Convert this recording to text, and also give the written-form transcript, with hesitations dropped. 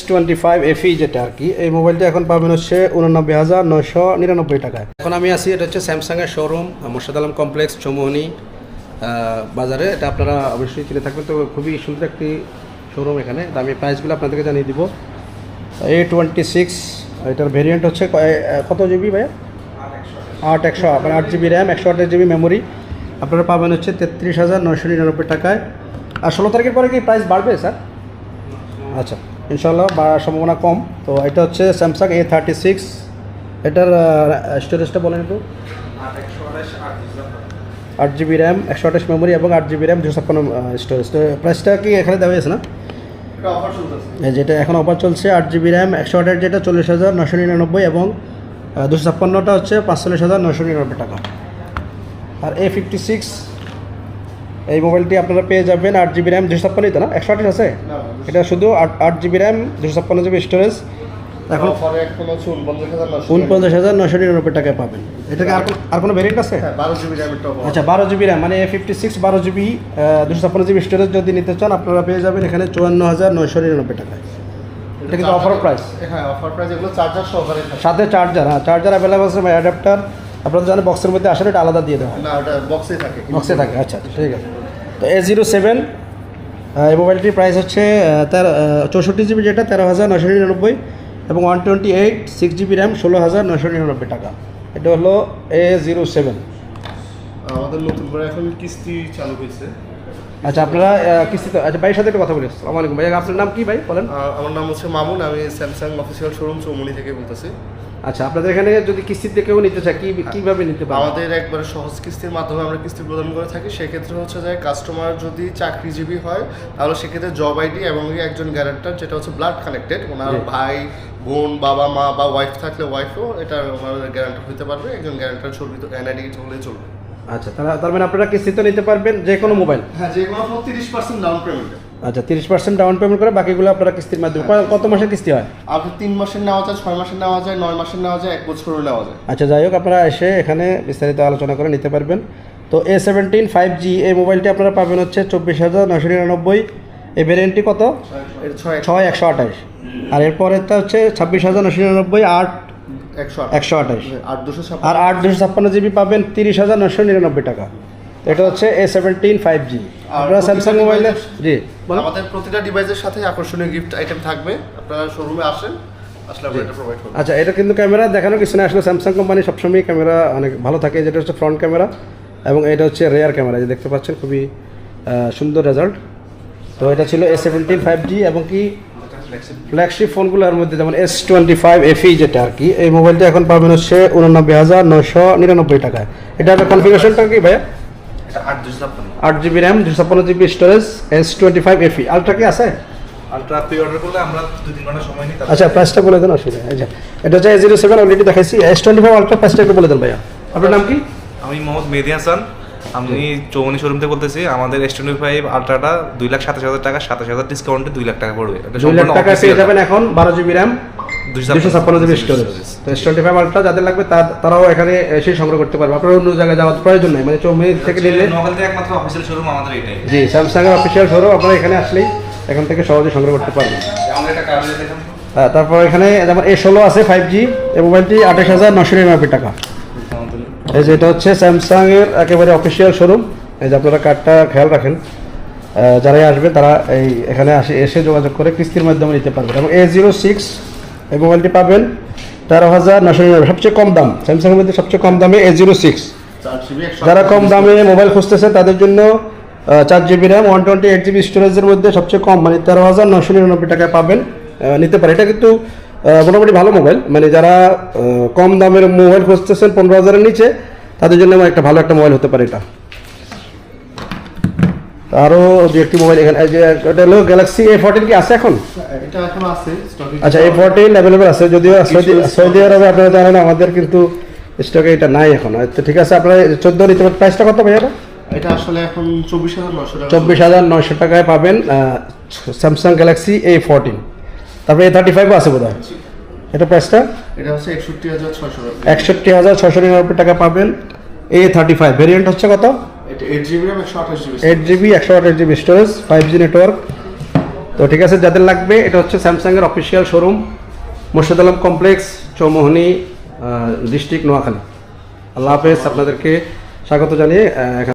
S25FE যেটা আর কি, এই মোবাইলটা এখন পাবেন হচ্ছে 89,999 টাকায়। এখন আমি আছি, এটা হচ্ছে স্যামসাংয়ের শোরুম মোর্শেদ আলম কমপ্লেক্স, চৌমুহনী বাজারে। এটা আপনারা অবশ্যই চিনে থাকবেন। তো খুবই সুন্দর একটি শোরুম এখানে। আমি প্রাইসগুলো আপনাদেরকে জানিয়ে দিব। A26 এটার ভেরিয়েন্ট হচ্ছে কত জিবি ভাইয়া? 8 মানে 8 GB র্যাম, 128 GB মেমোরি। আপনারা পাবেন হচ্ছে 33,999 টাকায়। আর 16 তারিখের পরে কি প্রাইস বাড়বে স্যার? আচ্ছা, ইনশাল্লাহ বাড়ার সম্ভাবনা কম। তো এটা হচ্ছে স্যামসাং A36। এটার স্টোরেজটা বলেন একটু। 8 GB র্যাম, 128 মেমোরি এবং 8 GB র্যাম, 256 স্টোরেজ। তো প্রাইসটা কি এখানে দেওয়া হয়েছে না? যেটা এখন অফার চলছে 8 GB র্যাম 128 যেটা 40,999 এবং 256টা হচ্ছে 45,999 টাকা। আর A56 এই মোবাইলটি আপনারা পেয়ে যাবেন 8 GB র্যাম 256 তো না, 128 আছে, এটা শুধু 8 GB র্যাম 256 GB স্টোরেজ। এখন 49,999 টাকায় পাবেন। এটাকে আর কোনো ভেরিয়েন্ট আছে? 12 GB র্যাম। আচ্ছা, 12 GB র্যাম মানে A56 12 GB 256 GB স্টোরেজ যদি নিতে চান আপনারা পেয়ে যাবেন এখানে 54,999 টাকায়। এটা কিন্তু অফার প্রাইস। হ্যাঁ, অফার প্রাইস। এগুলো চার্জার সহকারে থাকে, সাথে চার্জার। হ্যাঁ, চার্জার অ্যাভেলেবল আছে, অ্যাডাপ্টার আপনারা জানেন বক্সের মধ্যে আসলে এটা আলাদা দিয়ে দেওয়া হয়। না, ওটা বক্সে থাকে। বক্সে থাকে, আচ্ছা ঠিক আছে। তো A07 এই মোবাইলটির প্রাইস হচ্ছে 64 GB যেটা 13,999 এবং 128 6 GB র্যাম 16,999 টাকা। এটা হলো A07। আমাদের নতুন করে এখন কিস্তি চালু হয়েছে। আচ্ছা, আপনারা কিস্তিতে। আচ্ছা, ভাইয়ের সাথে একটু কথা বলি। আসসালামু আলাইকুম ভাই, আপনার নাম কি ভাই বলেন? আমার নাম হচ্ছে মামুন, আমি স্যামসাং অফিসিয়াল শোরুম চৌমুহনী থেকে বলতেছি। আচ্ছা, আপনাদের এখানে যদি কিস্তিতে কেউ নিতে চায় কীভাবে নিতে পারে? আমাদের একবারে সহজ কিস্তির মাধ্যমে আমরা কিস্তি প্রদান করে থাকি। সেক্ষেত্রে হচ্ছে যে কাস্টমার যদি চাকরিজীবী হয় তাহলে সেক্ষেত্রে জব আইডি এবং একজন গ্যারান্টার যেটা হচ্ছে ব্লাড কানেক্টেড, ওনার ভাই বোন বাবা মা বা ওয়াইফ থাকলে ওয়াইফও এটা ওনার গ্যারান্টার হতে পারবে। একজন গ্যারান্টার ছবি তো এনআইডি হলে চলবে। আচ্ছা, তার মানে আপনারা কিস্তিতে নিতে পারবেন যে কোনো মোবাইল? হ্যাঁ, যে কোনো 30% ডাউন পেমেন্ট। আচ্ছা, 30% ডাউন পেমেন্ট করে বাকিগুলো আপনারা কিস্তির মাধ্যমে। কত মাসের কিস্তি হয়? আপনি 3 মাসের নেওয়া যায়, 6 মাসের নেওয়া যায়, 9 মাসের নেওয়া যায়, 1 বছরের নেওয়া যায়। আচ্ছা, যাই হোক, আপনারা এসে এখানে বিস্তারিত আলোচনা করে নিতে পারবেন। তো A17 5G এই মোবাইলটি আপনারা পাবেন হচ্ছে 24,999। এই ভ্যারিয়েন্টটি কত? 6128। আর এরপরেরটা হচ্ছে 26,999 128। আর 8 256 GB পাবেন 30,999 টাকা। এটা হচ্ছে A17 5G। আপনারা স্যামসাং মোবাইলে জি আমাদের প্রতিটা ডিভাইসের সাথে আকর্ষণীয় গিফট আইটেম থাকবে। আপনারা শোরুমে আসেন, আসলে আমরা এটা প্রোভাইড করব। আচ্ছা, এটা কিন্তু ক্যামেরা দেখানো কিছু না, আসলে স্যামসাং কোম্পানি সবসময় ক্যামেরা অনেক ভালো থাকে। যেটা হচ্ছে ফ্রন্ট ক্যামেরা এবং এটা হচ্ছে রেয়ার ক্যামেরা, যে দেখতে পাচ্ছেন খুবই সুন্দর রেজাল্ট। তো এটা ছিল A17 5G এবং কি ফ্ল্যাগশিপ ফোনগুলোর মধ্যে যেমন S25FE যেটা আর কি, এই মোবাইলটা এখন পাবেন হচ্ছে 89,999 টাকায়। এটার কনফিগারেশনটা কি ভাইয়া? 8 GB RAM 256 GB storage, S25FE। Ultra কি আছে? আলট্রা প্রি অর্ডার করলে আমরা 2-3 ঘন্টা সময় নিই। আচ্ছা, প্রাইসটা বলে দেন আসলে। আচ্ছা, এটা হচ্ছে A07 অলরেডি দেখাইছি। S25 আলট্রা প্রাইসটা একটু বলে দেন ভাইয়া। আপনার নাম কি? আমি মোহাম্মদ মেহেদি হাসান, আমি চৌমুহনী শোরুম থেকে বলতেছি। আমাদের S25 আলট্রাটা 2,27,000 টাকা, 27,000 ডিসকাউন্টে 2 লাখ টাকা পড়বে। 2 লাখ টাকা পেয়ে যাবেন এখন 12 GB র্যাম 256 GB স্টোরেজ। তো S25 আলট্রা যাদের লাগবে তারাও এখানে এসে সংগ্রহ করতে পারবে। আপনারা অন্য জায়গায় যাওয়ার প্রয়োজন নেই, মানে চৌমুহনী থেকে নিলে। নোবেলতে একমাত্র অফিসিয়াল শোরুম আমাদের এটাই। জি, স্যামসাং এর অফিসিয়াল শোরুম। আপনারা এখানে আসলেই এখান থেকে সহজে সংগ্রহ করতে পারবেন। আমাদের একটা কার্ড দেখেন। তারপর এখানে যেমন A16 আছে 5G, এই মোবাইলটি 28,999 টাকা। এই যে এটা হচ্ছে স্যামসাং এর একেবারে অফিসিয়াল শোরুম। এই যে আপনারা কার্ডটা খেয়াল রাখেন, যারাই আসবে তারা এই এখানে এসে যোগাযোগ করে কিস্তির মাধ্যমে নিতে পারবেন। এবং A06 এই মোবাইলটি পাবেন 13,999, সবচেয়ে কম দাম স্যামসাং এর মধ্যে, সবচেয়ে কম দামে A06। যারা কম দামে মোবাইল খুঁজতেছে তাদের জন্য 4 GB র্যাম 128 GB স্টোরেজের মধ্যে সবচেয়ে কম মানে 13,999 টাকায় পাবেন, নিতে পারে। এটা কিন্তু মোটামুটি ভালো মোবাইল, মানে যারা কম দামের মোবাইল খুঁজতেছেন 15,000-এর নিচে, তাদের জন্য একটা ভালো একটা মোবাইল হতে পারে এটা। আরও দু একটি মোবাইল এখানে, এটা হলো গ্যালাক্সি A14 কি আছে এখন? এটা এখন আছে স্টকে। আচ্ছা, A14 অ্যাভেলেবল আছে, যদিও সৌদি আরবে আপনারা জানেন আমাদের কিন্তু স্টকে এটা নাই এখন। তো ঠিক আছে, আপনারা 14 নিতে পারেন। প্রাইসটা কত ভাইয়া? এটা আসলে এখন 24,900 টাকা। 24,900 টাকায় পাবেন স্যামসাং গ্যালাক্সি A14। তারপরে A35 আছে বোধ হয়। এটা প্রাইসটা? এটা হচ্ছে 61,600 টাকা। 61,699 টাকা পাবেন। A35 ভেরিয়েন্ট হচ্ছে কত? এটা 8 GB RAM 128 GB। 8 GB 128 GB storage, 5G network. তো ঠিক আছে, যাদের লাগবে এটা হচ্ছে স্যামসাংয়ের official showroom, Morshed Alam complex, Chowmuhani, district Noakhali. আল্লাহ হাফেজ, আপনাদেরকে স্বাগত জানিয়ে